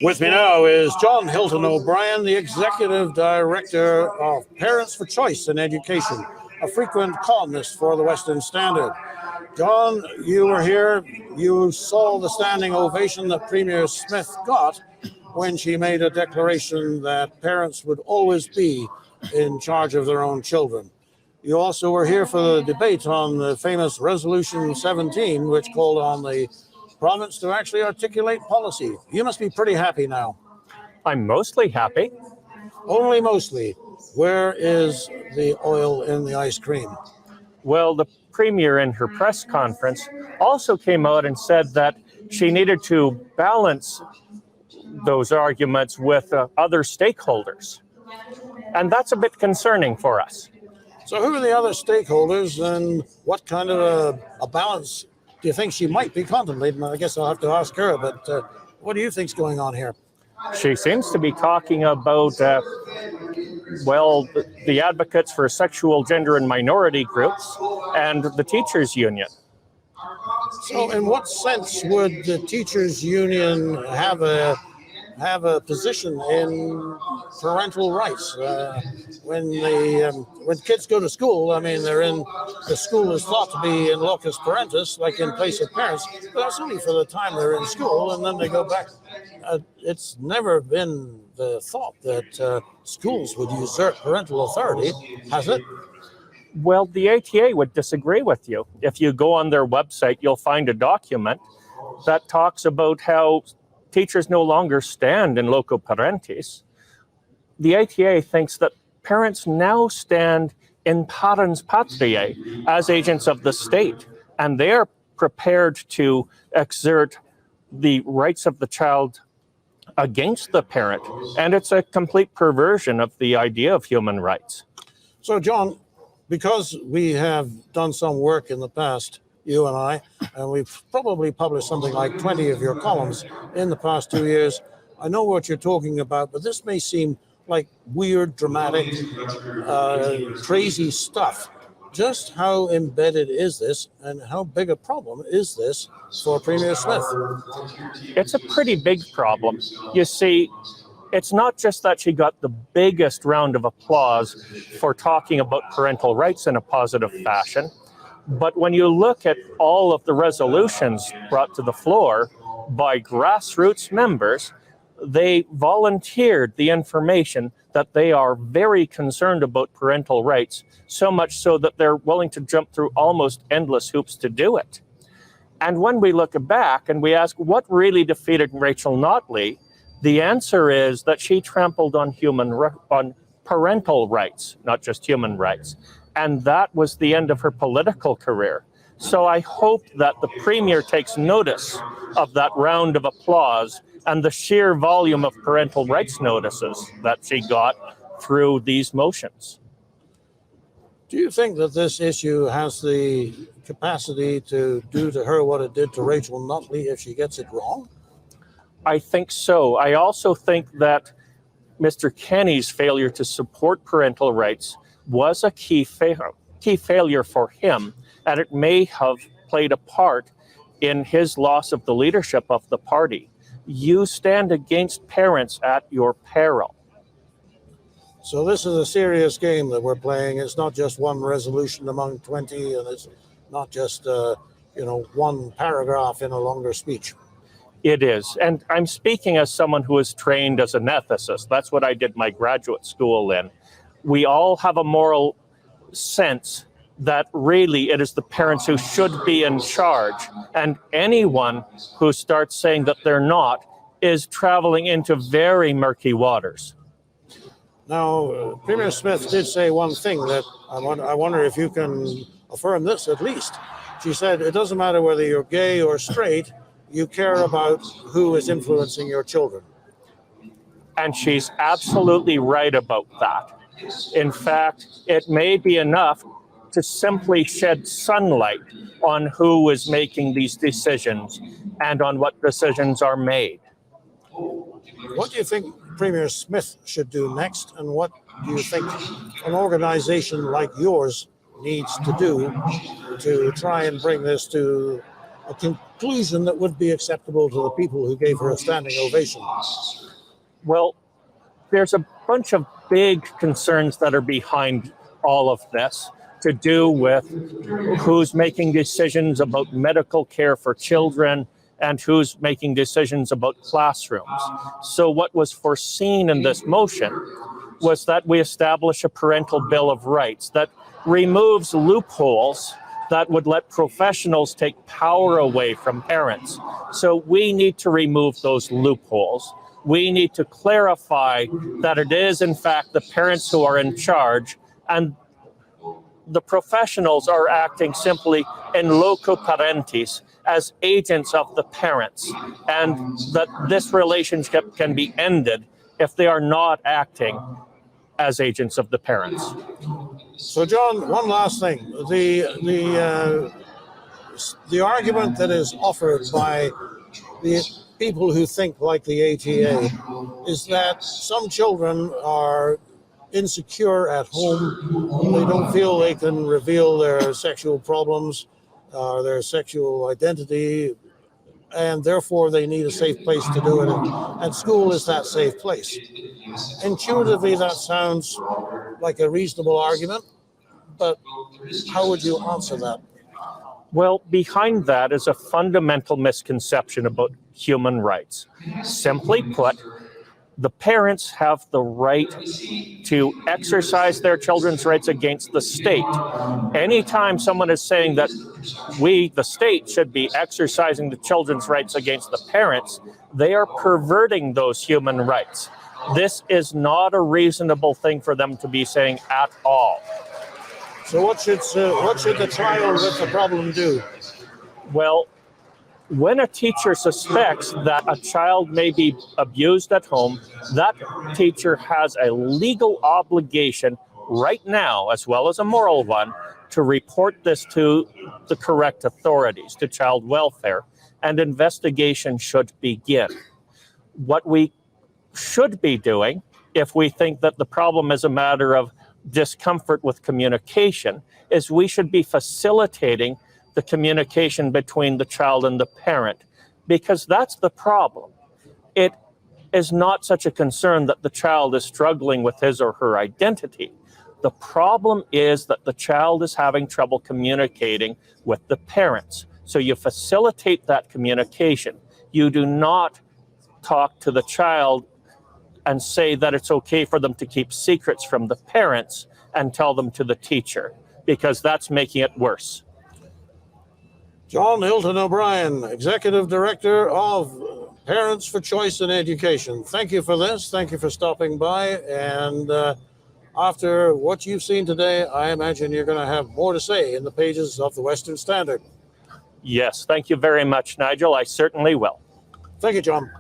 With me now is John Hilton-O'Brien, the Executive Director of Parents for Choice in Education, a frequent columnist for the Western Standard. John, you were here. You saw the standing ovation that Premier Smith got when she made a declaration that parents would always be in charge of their own children. You also were here for the debate on the famous Resolution 17, which called on the province to actually articulate policy. You must be pretty happy now. I'm mostly happy. Only mostly. Where is the oil in the ice cream? Well, the Premier in her press conference also came out and said that she needed to balance those arguments with other stakeholders. And that's a bit concerning for us. So who are the other stakeholders and what kind of a balance do you think she might be contemplating? I guess I'll have to ask her, but what do you think's going on here? She seems to be talking about, the advocates for sexual, gender, and minority groups and the teachers' union. So in what sense would the teachers' union have a position in parental rights? When kids go to school, I mean, the school is thought to be in locus parentis, like in place of parents, but that's only for the time they're in school, and then they go back. It's never been the thought that schools would usurp parental authority, has it? Well, the ATA would disagree with you. If you go on their website, you'll find a document that talks about how teachers no longer stand in loco parentis. The ATA thinks that parents now stand in parens patriae as agents of the state, and they are prepared to exert the rights of the child against the parent, and it's a complete perversion of the idea of human rights. So, John, because we have done some work in the past, you and I, and we've probably published something like 20 of your columns in the past 2 years. I know what you're talking about, but this may seem like weird, dramatic, crazy stuff. Just how embedded is this, and how big a problem is this for Premier Smith? It's a pretty big problem. You see, it's not just that she got the biggest round of applause for talking about parental rights in a positive fashion, but when you look at all of the resolutions brought to the floor by grassroots members, they volunteered the information that they are very concerned about parental rights, so much so that they're willing to jump through almost endless hoops to do it. And when we look back and we ask what really defeated Rachel Notley, the answer is that she trampled on parental rights, not just human rights. And that was the end of her political career. So I hope that the Premier takes notice of that round of applause and the sheer volume of parental rights notices that she got through these motions. Do you think that this issue has the capacity to do to her what it did to Rachel Notley if she gets it wrong? I think so. I also think that Mr. Kenney's failure to support parental rights was a key failure for him, and it may have played a part in his loss of the leadership of the party. You stand against parents at your peril. So this is a serious game that we're playing. It's not just one resolution among 20, and it's not just one paragraph in a longer speech. It is, and I'm speaking as someone who is trained as an ethicist. That's what I did my graduate school in. We all have a moral sense that really it is the parents who should be in charge, and anyone who starts saying that they're not is traveling into very murky waters. Now, Premier Smith did say one thing that I wonder if you can affirm this at least. She said, it doesn't matter whether you're gay or straight, you care about who is influencing your children. And she's absolutely right about that. In fact, it may be enough to simply shed sunlight on who is making these decisions and on what decisions are made. What do you think Premier Smith should do next, and what do you think an organization like yours needs to do to try and bring this to a conclusion that would be acceptable to the people who gave her a standing ovation? Well, there's a bunch of big concerns that are behind all of this to do with who's making decisions about medical care for children and who's making decisions about classrooms. So what was foreseen in this motion was that we establish a parental bill of rights that removes loopholes that would let professionals take power away from parents. So we need to remove those loopholes. We need to clarify that it is, in fact, the parents who are in charge, and the professionals are acting simply in loco parentis as agents of the parents, and that this relationship can be ended if they are not acting as agents of the parents. So, John, one last thing. The argument that is offered by the people who think like the ATA is that some children are insecure at home. They don't feel they can reveal their sexual problems, their sexual identity, and therefore they need a safe place to do it. And school is that safe place. Intuitively, that sounds like a reasonable argument, but how would you answer that? Well, behind that is a fundamental misconception about human rights. Simply put, the parents have the right to exercise their children's rights against the state. Anytime someone is saying that we, the state, should be exercising the children's rights against the parents, they are perverting those human rights. This is not a reasonable thing for them to be saying at all. So what should the child with the problem do? Well, when a teacher suspects that a child may be abused at home, that teacher has a legal obligation right now, as well as a moral one, to report this to the correct authorities, to child welfare, and investigation should begin. What we should be doing, if we think that the problem is a matter of discomfort with communication, is we should be facilitating the communication between the child and the parent, because that's the problem. It is not such a concern that the child is struggling with his or her identity. The problem is that the child is having trouble communicating with the parents. So you facilitate that communication. You do not talk to the child and say that it's okay for them to keep secrets from the parents and tell them to the teacher, because that's making it worse. John Hilton-O'Brien, Executive Director of Parents for Choice in Education. Thank you for this. Thank you for stopping by. And after what you've seen today, I imagine you're going to have more to say in the pages of the Western Standard. Yes, thank you very much, Nigel. I certainly will. Thank you, John.